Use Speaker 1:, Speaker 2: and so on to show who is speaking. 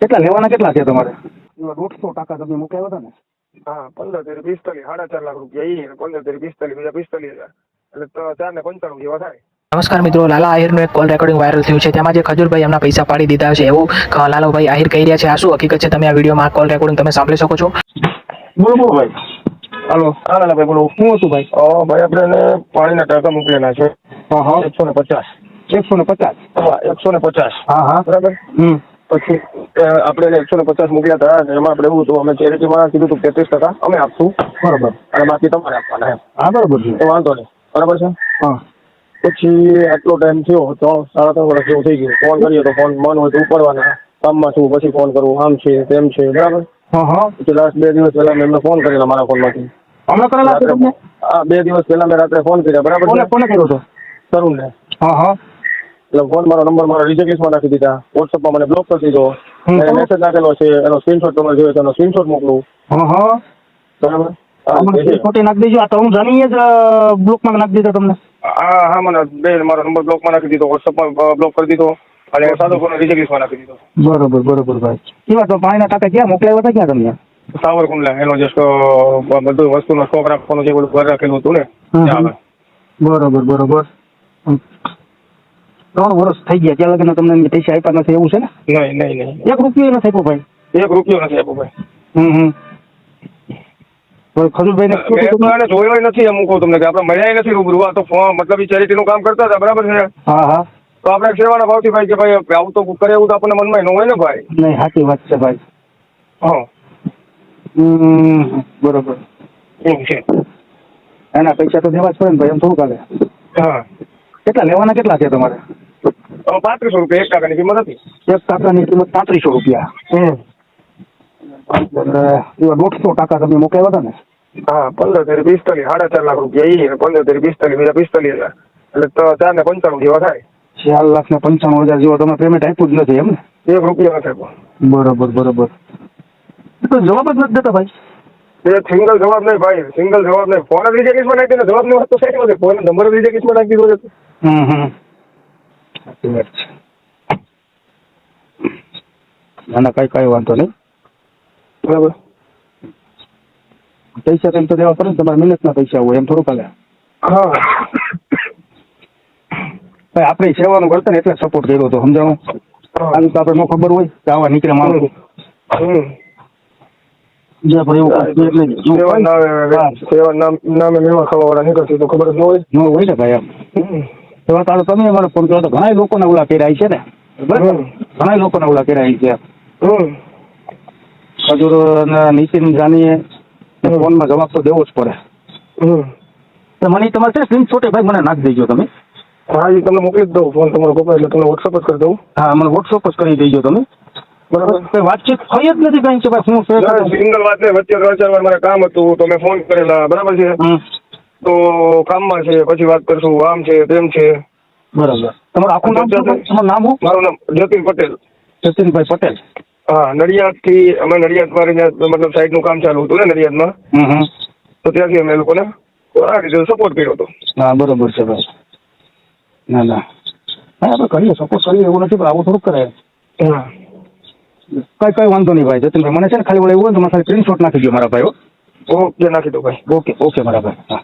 Speaker 1: કેટલા લેવાના કેટલા છે તમારે? 150% તમે મુકાવ્યા હતા ને?
Speaker 2: હા 15 તેરી 45 4.5 લાખ રૂપિયા ઈ 15 તેરી 45 બીજા 45,000 એટલે તો 4 ને 95 જેવા થાય.
Speaker 3: નમસ્કાર મિત્રો, લાલા આહિરનું એક કોલ રેકોર્ડિંગ વાયરલ થયું છે. તેમાં જે ખજૂરભાઈ એમના પૈસા પાડી દીધા છે એવું લાલુભાઈ આહિર કહી રહ્યા છે. આ શું હકીકત છે? તમે આ વિડીયોમાં કોલ રેકોર્ડિંગ તમે સાંભળી શકો છો.
Speaker 1: બોલો ભાઈ.
Speaker 2: હાલો હા લાલાભાઈ બોલો.
Speaker 1: શું હતું ભાઈ?
Speaker 2: ભાઈ આપણે પાણીના ટાંકા મોકલેલા છે.
Speaker 1: હા
Speaker 2: 150.
Speaker 1: 150?
Speaker 2: હા 150.
Speaker 1: હા
Speaker 2: બરાબર. પછી આપણે 150 મોકલ્યા હતા એમાં આપણે એવું હતું અમે ચેરિટીમાં કીધું હતું 33% અમે આપશું.
Speaker 1: બરોબર.
Speaker 2: અને બાકી તમારે આપવાના એમ.
Speaker 1: હા બરોબર છે.
Speaker 2: તો વાંધો નહીં. બરાબર છે.
Speaker 1: હા.
Speaker 2: પછી આટલો ટાઈમ થયો 3.5 વર્ષ જેવું થઈ ગયું. ફોન કરીએ તો ફોન મન હોય તો ઉપાડવાના, કામમાં છું પછી ફોન કરું, આમ છે તેમ છે. બરાબર.
Speaker 1: હા.
Speaker 2: પછી લાસ્ટ 2 દિવસ પહેલા મેં એમને ફોન કરેલા મારા ફોનમાંથી.
Speaker 1: હમણાં કરેલા છે તમને?
Speaker 2: હા 2 દિવસ પહેલા મેં રાત્રે ફોન કર્યા. બરાબર.
Speaker 1: કોને કર્યો હતો?
Speaker 2: તરુણને.
Speaker 1: હા.
Speaker 2: એટલે ફોન મારો નંબર મારા રિજેક્ટ લિસ્ટમાં નાખી દીધા. વોટ્સઅપમાં મને બ્લોક કરી દીધો. એને મેસેજ નાખેલો છે, એનો સ્ક્રીનશોટ તમારે જોઈએ તો એનો સ્ક્રીનશોટ મોકલું.
Speaker 1: હા.
Speaker 2: બરાબર.
Speaker 1: ખોટી નાખી દેજો. આ તો હું જાણીએ જ બ્લોકમાં નાખી દીધો તમને.
Speaker 2: હા મને મારો નંબર બ્લોકમાં નાખી દીધો, વોટ્સઅપમાં બ્લોક કરી દીધો અને સાદો ફોન રિજેક્ટ લિસ્ટમાં નાખી દીધો.
Speaker 1: બરોબર ભાઈ. કેવા તો પાણીના ટાંકા ક્યાં મોકલાવ્યા હતા ક્યાં તમને?
Speaker 2: સાવરકુંડલા એનો જે બધું વસ્તુનો સ્ટોક રાખવાનું છે બધું ઘર રાખેલું હતું ને ત્યાં.
Speaker 1: બરોબર. 3 વર્ષ થઈ ગયા ત્યાં લગીને તમને પૈસા આપ્યા નથી એવું છે ને?
Speaker 2: નહીં.
Speaker 1: 1 રૂપિયો નથી આપ્યો ભાઈ?
Speaker 2: 1 રૂપિયો નથી આપ્યો ભાઈ.
Speaker 1: ખજૂરભાઈ ને
Speaker 2: જોયો નથી. એમ કહું તમને કે આપણે મળ્યા નથી રૂબરૂ. આ તો મતલબ ચેરિટીનું કામ કરતા હતા. બરાબર છે.
Speaker 1: હા.
Speaker 2: તો આપણે સેવાના ભાવથી ભાઈ કે ભાઈ આવું તો કરે એવું તો આપણને મનમાં ન હોય ને ભાઈ.
Speaker 1: નહીં સાચી વાત છે ભાઈ.
Speaker 2: હા.
Speaker 1: બરોબર.
Speaker 2: એવું છે.
Speaker 1: એના પૈસા તો દેવા જ પડે ને ભાઈ, એમ થોડું ચાલે.
Speaker 2: હા. કેટલા
Speaker 1: લેવાના કેટલા છે તમારે?
Speaker 2: 3500 રૂપિયા 1 ટાંકાની કિંમત હતી.
Speaker 1: 1 ટાંકાની કિંમત 3500 રૂપિયા. 150% તમે મુકાવ્યા હતા ને?
Speaker 2: હા 15 તેરી 45 4.5 લાખ રૂપિયા ઈ 15 તેરી 45 બીજા 45,000 એટલે તો 4 ને 95 જેવા થાય.
Speaker 1: 4,95,000 જેવો તમે પેમેન્ટ આપ્યું જ નથી એમ ને?
Speaker 2: 1 રૂપિયા નથી આપ્યો.
Speaker 1: બરોબર. તો જવાબ જ નથી દેતા ભાઈ.
Speaker 2: એ સિંગલ જવાબ નહીં ભાઈ, સિંગલ જવાબ નહીં. ફોન જ રિજેક્ટ લિસ્ટમાં નાખી દીધો. જવાબ ની વાત તો સાચી વાત. ફોન નંબર રિજેક્ટ લિસ્ટમાં નાખી દીધો છે.
Speaker 1: સાચી વાત છે. ના કઈ વાંધો નહીં.
Speaker 2: બરાબર.
Speaker 1: પૈસા તેમ તો દેવા પડે ને, તમારા મહેનતના પૈસા હોય એમ થોડું ચાલે.
Speaker 2: હા
Speaker 1: ભાઈ આપણે સેવાનું કરતા ને એટલે સપોર્ટ કર્યો હતો, સમજાણું? આવી તો આપણે ન ખબર હોય કે આવા નીકળે માણસો.
Speaker 2: ખબર ન હોય
Speaker 1: ને ભાઈ. એમ એવા તારો તમે અમારે ફોન કર્યો તો ઘણા લોકોને ઓલા કર્યા છે ને? ઘણા લોકોને ઓલા કર્યા છે. ખજૂર નીતિન જાનીએ ફોનમાં જવાબ તો દેવો જ પડે. મને તમારે છે સ્ક્રીનશોટ ભાઈ મને નાખી દેજો તમે.
Speaker 2: હા એ તમને મોકલી જ દઉં. ફોન તમારો પપ્પા એટલે તમને વોટ્સઅપ જ કરી દઉં.
Speaker 1: હા મને વોટ્સઅપ જ કરી દેજો તમે. બરાબર. કઈ વાતચીત થઈ જ નથી કઈ કે ભાઈ શું
Speaker 2: સિંગલ વાત ને વચ્ચે 3-4 વાર મારે કામ હતું તો મેં ફોન કરેલા. બરાબર છે. તો કામમાં છે પછી વાત કરશું, આમ છે તેમ છે.
Speaker 1: બરાબર. તમારું આખું નામ? તમારું નામ?
Speaker 2: મારું નામ જતીન પટેલ.
Speaker 1: જતીનભાઈ પટેલ.
Speaker 2: હા નડિયાદ થી અમે નડિયાદ મારી મતલબ સાઈડ નું કામ ચાલુ હતું ને નડિયાદમાં. તો ત્યાંથી અમે લોકોને આ રીતે સપોર્ટ કર્યો હતો.
Speaker 1: હા બરોબર છે ભાઈ. ના આપણે કરીએ સપોર્ટ કરીએ એવું નથી પણ આવું થોડુંક કરે. હા કઈ વાંધો નહીં ભાઈ. જતીનભાઈ મને છે ને ખાલી એવું હોય તો મને ખાલી સ્ક્રીનશોટ નાખી દો મારા ભાઈ.
Speaker 2: ઓકે નાખી દો ભાઈ.
Speaker 1: ઓકે મારા ભાઈ. હા.